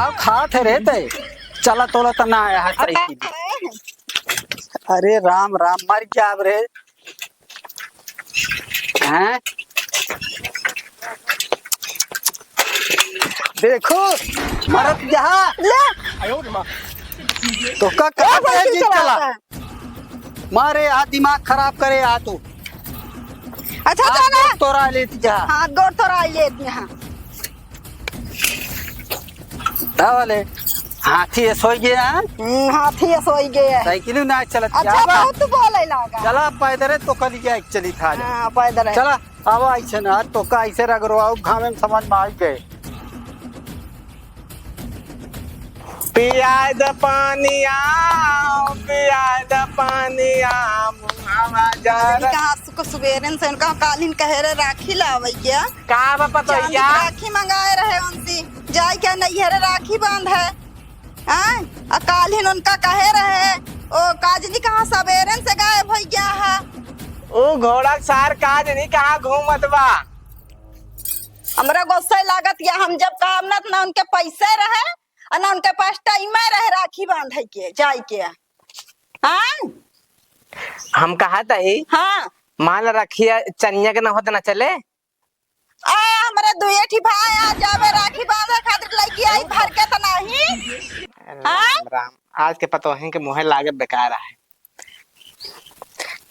आओ खा थे रहते चला तोला तो ना आया है। अरे राम राम मर गया अब रे हैं। देखो मरत जहा तो का जीत चला मारे आ दिमाग खराब करे आ तू। अच्छा चला तोरा लेती जा हाथ गोड़ तोड़ा लेती यहाँ वाले हाथी सोई गया हाथी सोई गया साइकिल ना चलत। अच्छा बहुत बोले लगा चला पैदल तो कल जाए चली था पैदल चला आवा ऐसे ना तो का ऐसे रगरो आओ घामे में समझ में आ गए। पियाद पानी आओ पियाद पानी आओ कहाँ सुख सुबेरन से उनका कालीन कहे राखी लावे क्या का पता राखी मंगाए रहे उनसी जाए क्या नैहर राखी बांध है कालीन उनका कहे रहे ओ काजनी कहाँ सवेरन से गायब हो गया है। ओ घोड़ा सार काजनी कहाँ घूमत बा हमरा गुस्सा लागत या हम जब काम ना उनके पैसे रहे और ना उनके पास टाइम रहे राखी बांधे के जाए के हम कहा था हाँ माल रखिया चनिया के ना होता ना चले हमारे दुए ठी भाई आ जावे राखी बांधे खातिर लड़की आई भर के तो नहीं राम आज के पतो है कि मुहे लागत बेकार है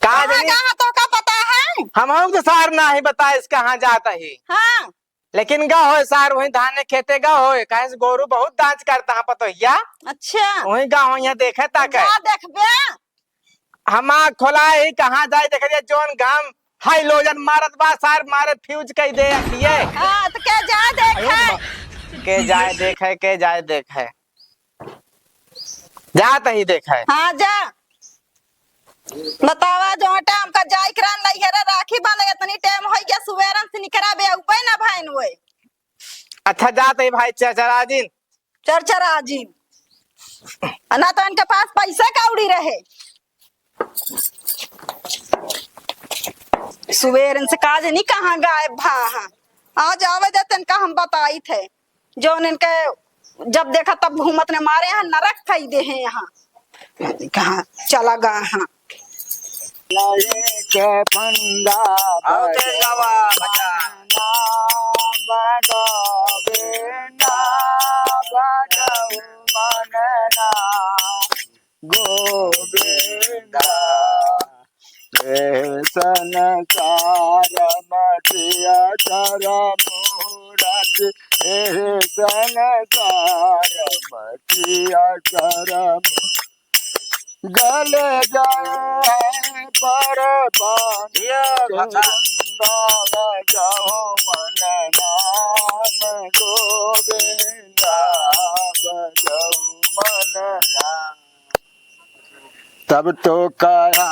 कहाँ तो का पता है हम तो सार ना ही बता इस कहाँ जाता ही हाँ लेकिन गा हो सार वही धान खेते गा हो कहे से गोरू बहुत दांच करता है पतो या अच्छा वही गा हो यहाँ देखे तक देखबे हम खोला ही कहाँ जाए देख दिया जोन गाम हाइलोजन मारत बा सार मारे फ्यूज कई दे रखिए हाँ तो क्या जाए देखे के जाए देखे जाता ही देखे हाँ जा बतावा जो टाइम का जाई करान लाई है राखी बांधे तनी टाइम हो गया सुवेरन से निकरा बे ऊपर ना भाईन होए अच्छा जाते ही भाई चरचराजिन चरचराजिन ना तो इनके पास पैसा कौड़ी रहे सुवेरन से काज नहीं कहाँ गायब भा आज आवे देते इनका हम बताई थे जो इनके जब देखा तब घूमत ने मारे यहाँ नरक खाई दे हैं यहाँ कहाँ चला गा हाँ के फंदा गोविंदा सनकार मटिया तारा मूरत सनकार मटिया तारा गले जाए पर जाओ मन नाम गोविंदा बजाओ मन तब तो कया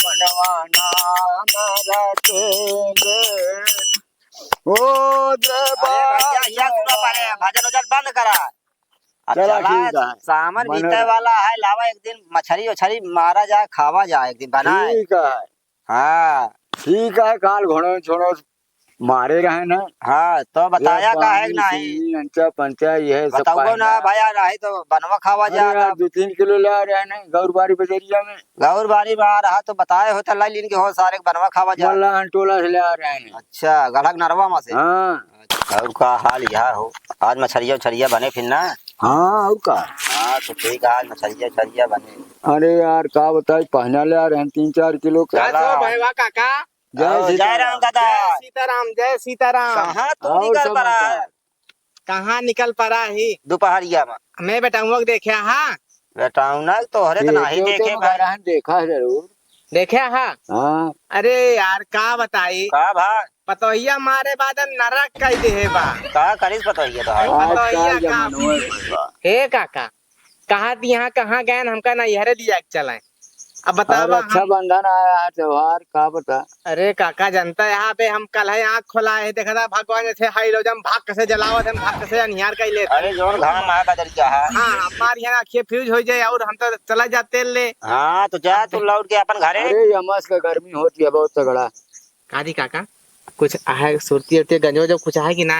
मनवा नाम रखेंगे ओ भजन उजन बंद करा सामान बीते वाला है लावा एक दिन मछली उछली मारा जाए खावा जाए एक दिन बनाए ठीक है हाँ ठीक है काल घोड़ो छोड़ो मारे रहे ना हाँ तो बताया का है नहीं अंचा पंचा ये बताओ ना भैया नहीं तो बनवा खावा जाए 2-3 किलो ला रहे हैं गौरबारी बजरिया में गौरबारी में आ रहा तो बताए होता ला लीन के हो सारे बनवा खावा जाए मल्ला टोला से ले आ रहे हैं। अच्छा गढ़क नरवा में से हाँ और का हाल यह हो आज मछलिया उछलिया बने फिर ना हाँ और का हाँ तो ठीक है आज मछलिया उछलिया बने। अरे यार का बताए पहना ले आ रहे हैं 3-4 किलो का काका जय राम दादा जय सीताराम कहाँ तू निकल पड़ा कहाँ निकल पड़ा ही दोपहरिया में मैं बेटा देखे हाँ बेटा ना तो हरे तो नहीं देखे देखा है जरूर देखे हाँ अरे यार का बताई का भाई पतोहिया मारे बाद नरक कई दे बा का करीस पतोहिया तो हे काका कहा यहाँ कहाँ गए हमका ना यहरे दिया चलाए अब बताओ अच्छा बंधन आया है त्योहार का बता। अरे काका जनता यहाँ पे हम कल है आँख खोला है देखा था भगवान जैसे हाइलोजन भाग कैसे जलावत हम भाग कैसे अनिहार कर ले अरे जोन घाम आया का तरीका है हाँ हमारे यहाँ आँखें फ्यूज हो जाए और हम तो चला जाते ले हाँ तो जा तू लौट के अपन घरे। अरे यमस का गर्मी होती है बहुत तगड़ा काजी काका कुछ है सुरती उरती गंजो जब कुछ है कि ना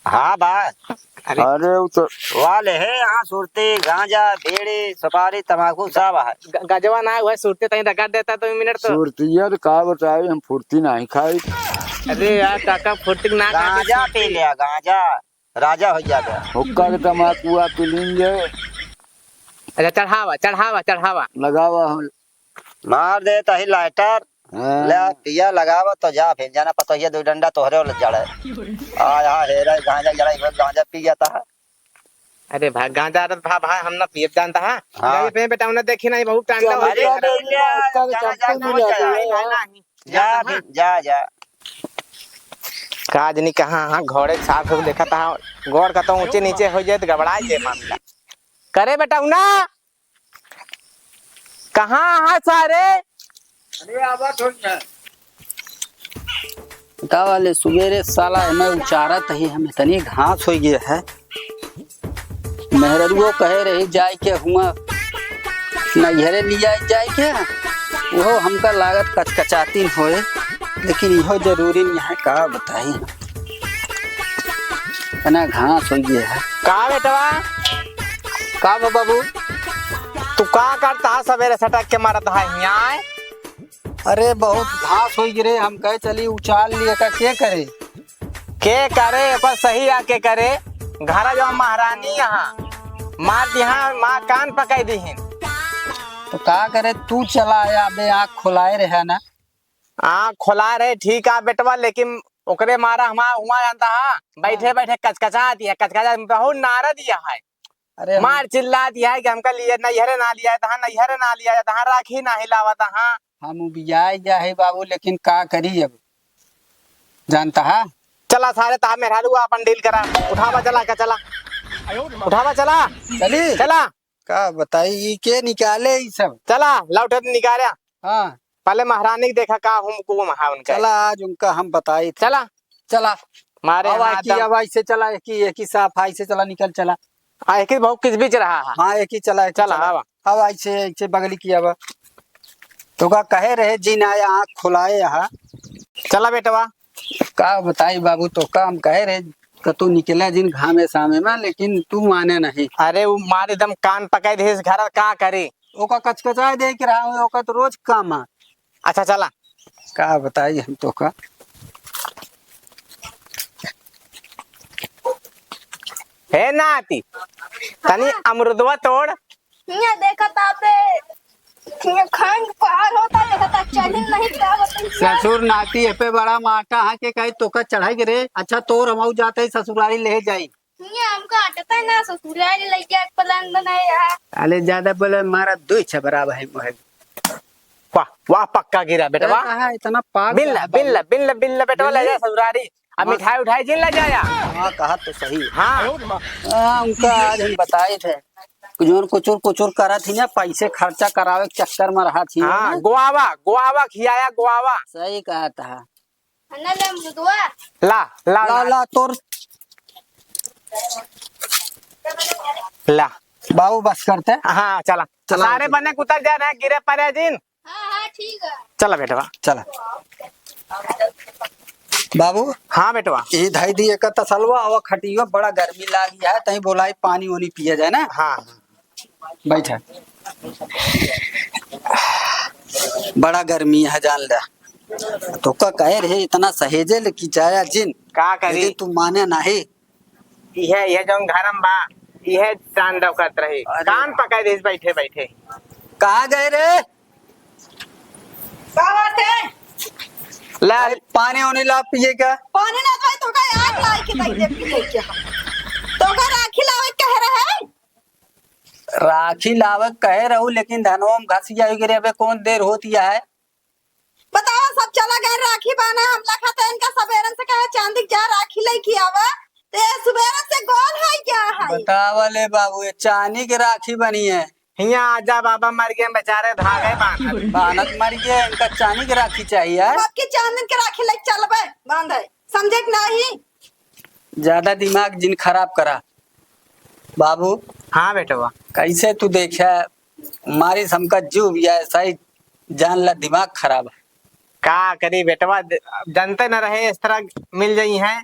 हाँ भाई अरे वो तो वाले है यहाँ सुरती गांजा बीड़ी सुपारी तम्बाकू सब है। गजवा ना हुआ सुरते तहीं रगड़ देता तो मिनट तो। सुरतिया तो का बताए हम फुर्ती नहीं खाई। अरे यार काका फुर्ती ना गांजा पी लिया गांजा राजा हो जाता। हुक्का के तम्बाकू पी लेंगे। अच्छा चढ़ावा चढ़ावा चढ़ावा लगावा हम मार देता ही लाइटर ले हाँ। पिया लगावा तो जा फिर जाना पता ये 2 डंडा तोहरे वाले जड़े आ हेरा गांजा जड़ा गांजा पी जाता है। अरे भाई गांजा रत भा भाई हम ना पिए जानता है। हाँ। ये पे बेटा उन्हें देखी नहीं बहुत टांडा हो अरे जा फिर जा जा काज नहीं कहाँ हाँ घोड़े साफ हो देखा था गोड़ का तो ऊंचे नीचे हो जाए तो गबड़ा जाए मामला करे बेटा उना कहाँ हाँ सारे का वाले सुबेरे साला हमें उचारत ही हमें तनी घास हो गया है। मेहररुओ कहे रही जाए के हुआ नैहरे लिया जाए के वो हमका लागत कचकचाती होए लेकिन इहो जरूरी नहीं है का बताई तना घास हो गया है। का बेटवा का बाबू तू का करता सवेरे सटक के मारत है यहाँ अरे बहुत घास हो गिरे हम कहे चली उछाल लिए का के करे के करे पर सही आके करे घर जो महारानी यहाँ मार यहाँ माँ कान पकाई दी तो का करे तू चला या बे आँख खुलाए रहे ना। आँख खोला रहे ठीक है बेटवा लेकिन ओकरे मारा हमारा हुआ जानता है बैठे बैठे कचकचा दिया कचकचा बहुत नारा दिया है। अरे मार चिल्ला दिया है कि हमका लिए नैहरे ना लिया तहाँ नैहरे ना लिया तहाँ राखी ना हिलावा तहाँ हम बियाए जा है बाबू लेकिन का करी अब जानता है। चला सारे ता मेरा अपन डील करा उठावा चला का चला उठावा चला चली चला का बताई ये के निकाले ये सब। चला लौट निकाला हाँ पहले महारानी को देखा का हुकुम है उनका चला आज उनका हम बताए थे। चला चला मारे अब ऐसे चला एक ही सफाई से चला निकल चला एक ही बहुत किस बीच रहा है। हाँ एक ही चला चला हवा अब ऐसे ऐसे बगली की अब तो का कहे रहे जिन आया आँख खुलाए यहाँ चला बेटवा का बताई बाबू तो का हम कहे रहे तू निकला जिन घामे सामे में लेकिन तू माने नहीं। अरे वो मार एकदम कान पकाई दे घर का करे ओका कचकचाए देख रहा हूँ ओका तो रोज काम है। अच्छा चला का बताई हम तो का है ना आती तनी अमरुदवा तोड़ यहाँ देखा था पे खंड पार होता देखा था चढ़ी नहीं था ससुर नाती है पे बड़ा माटा है के कहीं तो का चढ़ाई गिरे अच्छा तो रमाऊ जाते ही ससुरारी ले जाई यहाँ हमको हटता है ना ससुराल लेके प्लान बनाया है। अरे ज्यादा बोले मारा दो इच्छा बराबर है मोहे वाह वाह पक्का गिरा बेटा वाह कहा इतना पाग बिल्ला बिल्ला बिल्ला बिल्ला बेटा ले जा ससुरारी अब मिठाई उठाई जिन ले जाया। हाँ कहा तो सही हाँ उनका आज हम बताए थे जोन कुचुर कुचुर करा थी ना पैसे खर्चा करावे के चक्कर में रहा थी हाँ गुआवा गुआवा खियाया गुआवा सही कहा था अन्ना ले मृदुआ ला ला ला ला तोर ला बाबू बस करते हाँ चला चला सारे बने कुतर जा रहे हैं गिरे पड़े जिन हाँ हाँ ठीक है चला बेटवा चला बाबू हाँ बेटवा ये धाई दिए का तसलवा हवा खटियो बड़ा गर्मी लागी है तही बोलाई पानी वानी पिया जाए ना। हाँ बैठा बड़ा गर्मी है जान ले तो का कहे रहे इतना सहेजे की जाया जिन का करी लेकिन तू माने नहीं। यह जो घरम बा यह तांडव करत रही अरे कान पकाई दे बैठे बैठे कहाँ गए रे का बात है ला पानी वानी ला पिए का पानी ना खाए तो का आग लाई के दई दे पी के तो का राखी लावे कह रहे राखी लावक कहे रहू लेकिन धनोम घसिया गिरे अबे कौन देर होती है बताओ सब चला गए राखी बाना हम लखा था इनका सवेरन से कहे चांदी जा राखी लेके आवा ते सवेरन से गोल है क्या है बतावले बाबू ये चांदी की राखी बनी है यहाँ आजा बाबा मर गए बेचारे धागे बांध बानक मर गया इनका चांदी की राखी चाहिए अब की चांदन के राखी लेके चलबे बांधे समझे कि नहीं ज्यादा दिमाग जिन खराब करा बाबू। हाँ बेटवा कैसे तू देखा मारी समका जीव भी है सही जान ला दिमाग खराब है का करी बेटवा जनते न रहे इस तरह मिल जाई है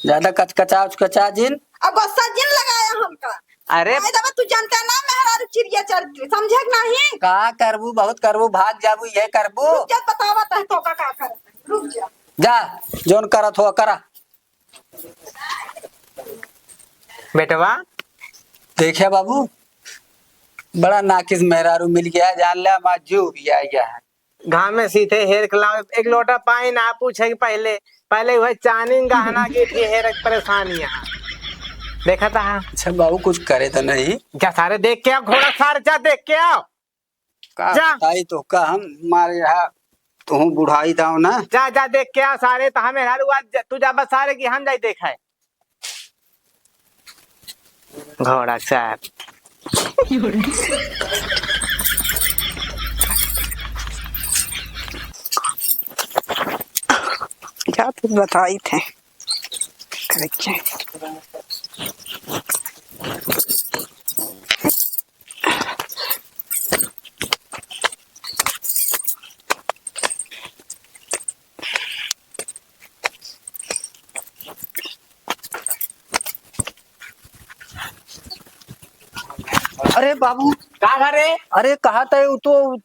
ज्यादा कचकचा उचकचा जिन। अब गुस्सा जिन लगाया हमका। अरे नहीं दबा तू जानता ना मेहरा चिड़िया चढ़ समझे कि नहीं। का करबू, बहुत करबू, भाग जाबू, ये करबू। रुक जा बतावा तह तो का कर। रुक जा। जा जोन करत हो करा। बेटवा देखिए बाबू, बड़ा नाकिस मेहरारू मिल गया, जान लिया माजू भी आ गया है। घाम में सीधे हेर खिलाओ, एक लोटा पानी ना पूछे कि पहले पहले वह चानी गहना की थी हेर परेशानी यहाँ देखा था। अच्छा बाबू कुछ करे तो नहीं। क्या सारे देख के आओ, घोड़ा सारे जा देख के आओ। का जा। बताई तो का हम मारे यहाँ तू बुढ़ाई था ना। जा जा देख के आओ सारे, तो हमें हर आज तू जा बस सारे की हम जाई देखा है घोड़ा सार। क्या तुम बताई थे क्या? अरे बाबू का घरे अरे कहा था वो तो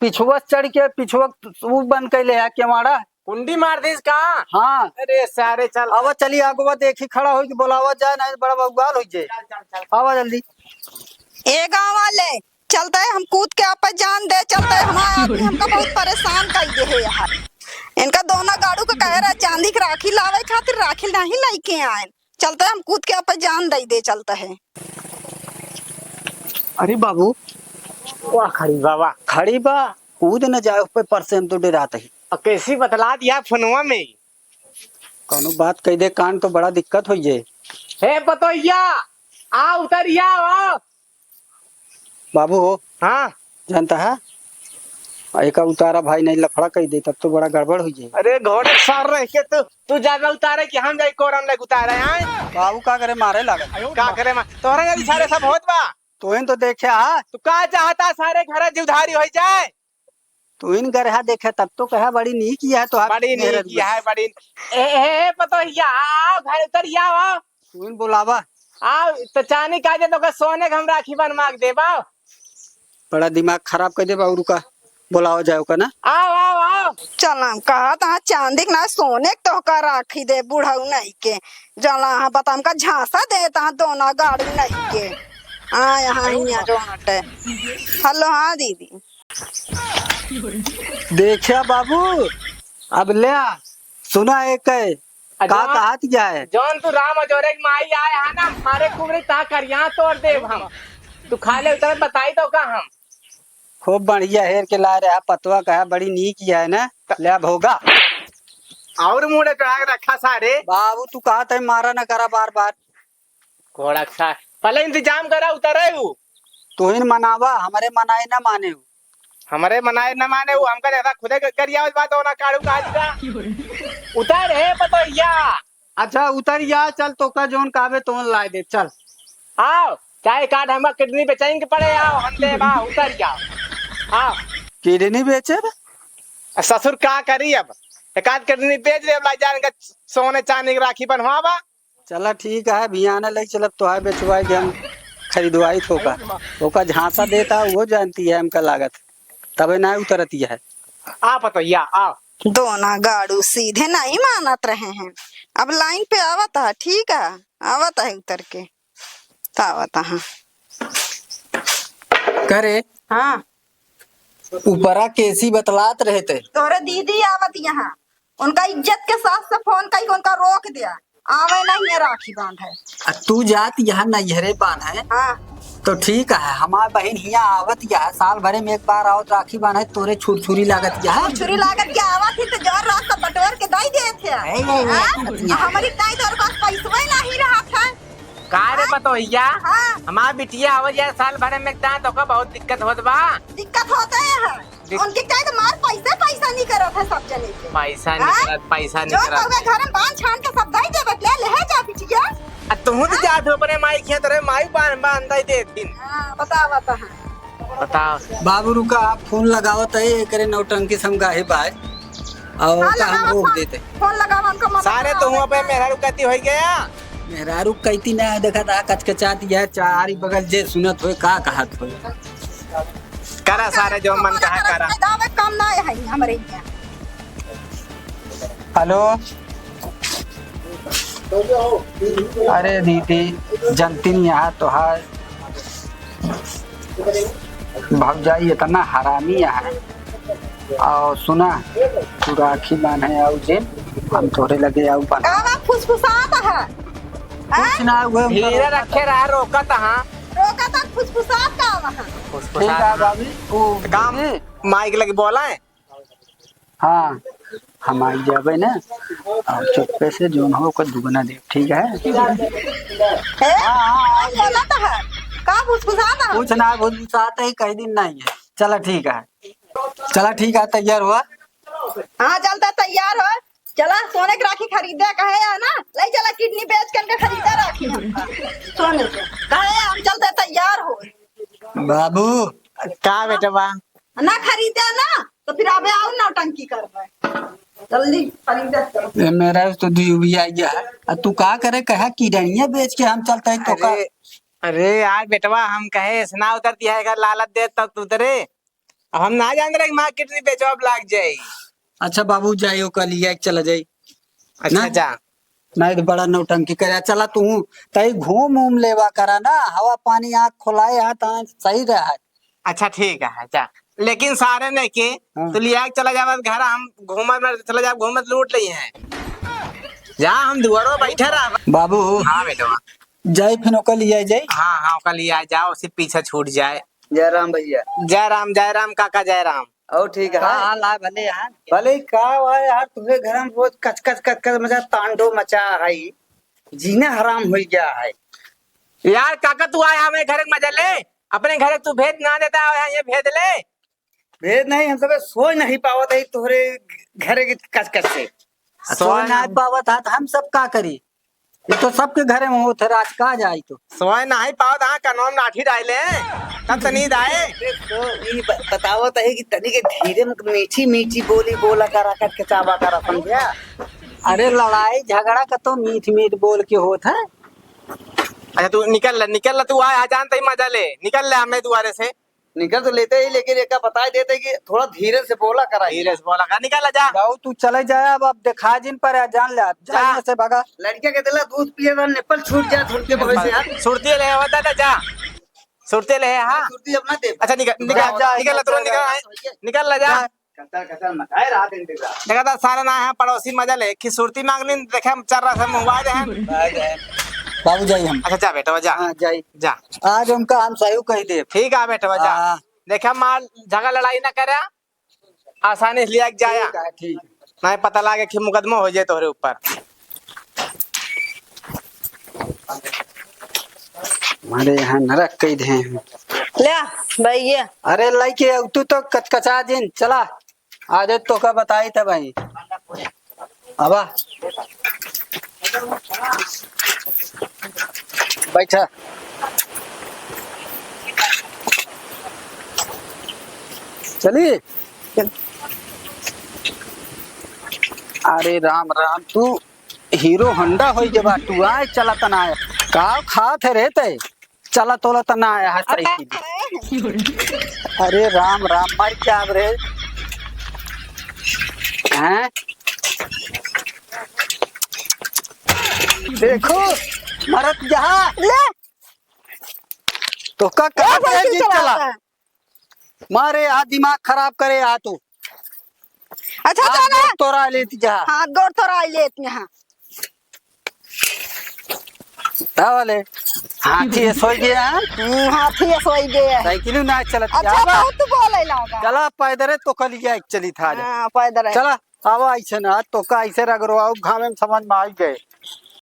पिछुआ चढ़ के पिछुआ वो बन के ले है के मारा कुंडी मार दी का। हाँ। अरे सारे चल आवा चली आगवा देखी खड़ा हो कि बोलावा जाए ना बड़ा बवाल हो जाए। आवा जल्दी। ए गाँव वाले चलते है, हम कूद के आप जान दे चलते है। हमारा आदमी हमका बहुत परेशान कर दे है यार। इनका दोनों गाड़ू का कह रहा है चांदी की राखी लावे खातिर राखी नहीं लेके आए। चलते है हम कूद के आप जान दे चलता है। अरे बाबू वाह खड़ी बाबा खड़ी बा, कूद न जाए ऊपर पर से हम तो डराते ही। कैसी बतला दिया फोनवा में। कौनो बात कह दे कान तो बड़ा दिक्कत हो जाए। हे बतोइया आ उतरिया आओ। बाबू हो हाँ जानता है एक उतारा भाई नहीं लफड़ा कह दे तब तो बड़ा गड़बड़ हो जाए। अरे घोड़े सर रह के तू ज्यादा उतारे कि हम जाई कोरम ले उतारे हैं। बाबू का करे मारे लागत का करे मा तोहरा यदि सारे सब होत बा तो इन तो देखे हा तू का चाहता सारे घर जीवधारी हो जाए। तू इन गरहा देखे तब तो कहा बड़ी नहीं किया है तो बड़ी नहीं किया है बड़ी ए बतोइया आओ घर उतरिया आओ। तू इन बुलावा आओ तो चानी का दे तो सोने के हम राखी बनवा के देबा। बड़ा दिमाग खराब कर दे बाबू रुका बुलावा जाओ का ना। आओ आओ आओ चल हम कहा था चांदी के ना सोने के तो का राखी दे बुढ़ऊ नहीं के। जला हाँ बता हमका झांसा देता दोनों गाड़ू नहीं के। हाँ यहाँ जोटे। हेलो हाँ दीदी। देखिया बाबू अब ले सुना एक है का कहा है जौन तू राम अजोरे की माई आए है ना हमारे कुमरी ता करिया तोड़ देव हम। तू खा ले उतर बताई तो का हम खूब बढ़िया हेर के ला रहा पतवा कहा बड़ी नी किया है ना ले अब होगा। और मुड़े चढ़ा के रखा सारे। बाबू तू कहा था मारा ना करा बार बार। घोड़ा सा पहले इंतजाम करा उतरे हूँ। तू इन मनावा हमारे मनाए ना माने हूँ। हमारे मनाए न माने वो हमका जैसा खुदे करिया बात होना काड़ू का उतर है पतोइया। अच्छा उतर जा चल तो का जोन कावे तो ला दे चल। आओ चाहे कार्ड हमारा किडनी बेचेंगे पड़े आओ हम दे बा उतर जाओ। आओ किडनी बेचे ससुर का करी अब एक आध किडनी बेच दे ला जाएंगे सोने चांदी की राखी बनवावा। चला ठीक है भी आने लग चल तो है बेचवाए के हम खरीदवाई थोका झांसा देता वो जानती है हमका लागत तबे ना उतरती है। आ पतोइया आओ। दोनों गाड़ू सीधे नहीं मानत रहे हैं। अब लाइन पे आवत है ठीक है आवत है उतर के आवत है। करे हाँ ऊपरा केसी बतलात रहे थे तोरे दीदी आवत यहाँ उनका इज्जत के साथ से फोन कई उनका रोक दिया आवे नहीं है राखी बांध है। तू जात यहाँ नैहरे बांध है हाँ तो ठीक है हमार बहन यहाँ आवत या साल भरे में एक बार आवत राखी बांध है तोरे छुरछुरी लागत या छुरी लागत क्या आवत थी तो जोर रात का बटोर के दई दे थे। हमारी ताई तो पास पैसा नहीं रहा था। का रे पतोइया हाँ हमार बिटिया आवत जाए साल भरे में दांत तो का बहुत दिक्कत होत बा। दिक्कत होता है उनके क्या तो मार पैसा नहीं करत है सब जने से। पैसा नहीं करत पैसा नहीं जो करत तो घर में बांध छान के सब दई दे बटले ले जा बिटिया। तू तो जा दो अपने माई के तेरे माई बांध दे दिन। हाँ बता बताओ बाबू रुका आप फोन लगावत है करे नौटंकी समगाहे बाय और हाँ, का हम लगावा रोक फोन। देते फोन लगावा उनको मदद सारे करावे। तो हुआ पे मेरा रुकती हो गया। मेहरारू कहती ना देखा था कचकचाती है चारी बगल जे सुनत होए का कहत होए। करा सारे जो मन कहा करा। दावे काम ना है हमरे यहाँ। हेलो अरे दीदी जनती यहाँ तो है भौजाई इतना हरामी है। और सुना तू राखी बांधे आओ जे हम तोरे लगे आओ बन कावा फुसफुसाता है। कुछ ना हुए धीरे रखे रहा रोका तहा। रोका तक फुसफुसात का वहाँ। ठीक है भाभी वो काम माइक लगे बोला है। हाँ हम आई जाबे ना और चुप्पे से जोन हो को दुगना दे ठीक है। है बोला तो है का फुसफुसाता है। कुछ ना साथ ही कई दिन नहीं है। चला ठीक है तैयार हुआ। हाँ चलता तैयार हो। चला सोने की राखी खरीदे कहे है ना ले चला किडनी बेच कर खरीदे राखी हमका। सोने के कहे हम चलते तैयार हो। बाबू का बेटा बा ना खरीदे ना तो फिर अबे आओ नौटंकी करबे। जल्दी खरीदे चलो। ये मेरा तो भी आई गया है। तू का करे कहा किडनिया बेच के हम चलते हैं तो का। अरे यार बेटवा हम कहे स्ना उतर दिया है लालच दे तब तू उतरे। हम ना जान रहे मार्केट में बेचवा लाग जाए। अच्छा बाबू जाइयो कल लिया चला जाई। अच्छा ना? जा नहीं तो बड़ा नौटंकी करे चला तू तई घूम लेवा करा ना हवा पानी आँख खुलाए हाथ सही रहा। अच्छा ठीक है जा लेकिन सारे ने के हाँ। तो लिया के चला जावा घर हम घूमत चला जा घूमत लूट ली है। जा हम दुआरो बैठे रहा। बाबू हाँ बेटवा जाई फिर ओकर लिया जाई। हाँ कल लिया जाओ उसी पीछे छूट जाए। जय राम भैया। जय राम काका जय राम। और ठीक है। हाल है भले यार। भले का हुआ यार तुम्हें घर में रोज कच मचा तांडो मचा है जीना हराम हो गया है। यार काका तू आया हमें घर में मजा ले अपने घर तू भेद ना देता है ये भेद ले। भेद नहीं हम सब सोच नहीं पावत है तोहरे घर के कच से। सोए ना पावत है तो हम सब का करी। ये तो सबके घरे में होते राज का जाई तो सोए नहीं पाओ हाँ कनौम लाठी डाले तब तो नींद आए। तो ये बतावत है कि तनी के धीरे मीठी मीठी बोली बोला करा के चावा करा समझा। अरे लड़ाई झगड़ा का तो मीठ मीठ बोल के होता है। अच्छा तू निकल तू आ जानते ही मजा ले निकल ले हमें दुआरे से। निकल तो लेते ही लेकिन एक बता देते कि थोड़ा धीरे से बोला करा। धीरे से बोला कर निकल जा। बाबू तू चले जाए अब देखा जिन पर है, जान ले जाने से भगा। लड़के के दिला दूध पिए तो निपल छूट जाए थोड़ी बहुत से यार। सुरती ले होता था जा सुरती ले हाँ। सुरती अपना दे। अच्छा निकल तुरंत निकल ले जा। कतर मचाए रात दिन दिन रात। देखा था सारा ना है पड़ोसी मजा ले कि सुरती मांग ली देखे हम चल रहा था मुंगवा दे। बाबू जाइए हम। अच्छा जा बेटा जा हाँ जाइए जा। आज हमका हम सही कही दे। ठीक है बेटा जा हाँ। देखा माल झगड़ा लड़ाई ना करे आसानी से लिया जाया ठीक नहीं पता लगे कि मुकदमा हो जाए तोहरे ऊपर। हमारे यहाँ नरक कही दे ले भैया अरे लड़के तू तो कचकचा जिन चला आज तो का बताई था भाई अबा बैठा। चलिए अरे राम राम तू हीरो होंडा हो जब तू आए चला तना आया का खात है रहते चला तोला तना आया है साइकिल। अरे राम राम मार क्या रे हैं देखो मरत जहाँ ले तो का चला मारे आ दिमाग खराब करे आ तू। अच्छा चला तोरा लेती जहाँ हाथ गोड़ थोड़ा लेत यहाँ वाले हाथी सोई गया हाथी सोई गए। साइकिल ना चलत अच्छा बहुत बोले लगा। चला पैदल तो कल चली था हाँ पैदल चला आवा ऐसे ना तो का ऐसे रगड़ो घामे में समझ में आ गए।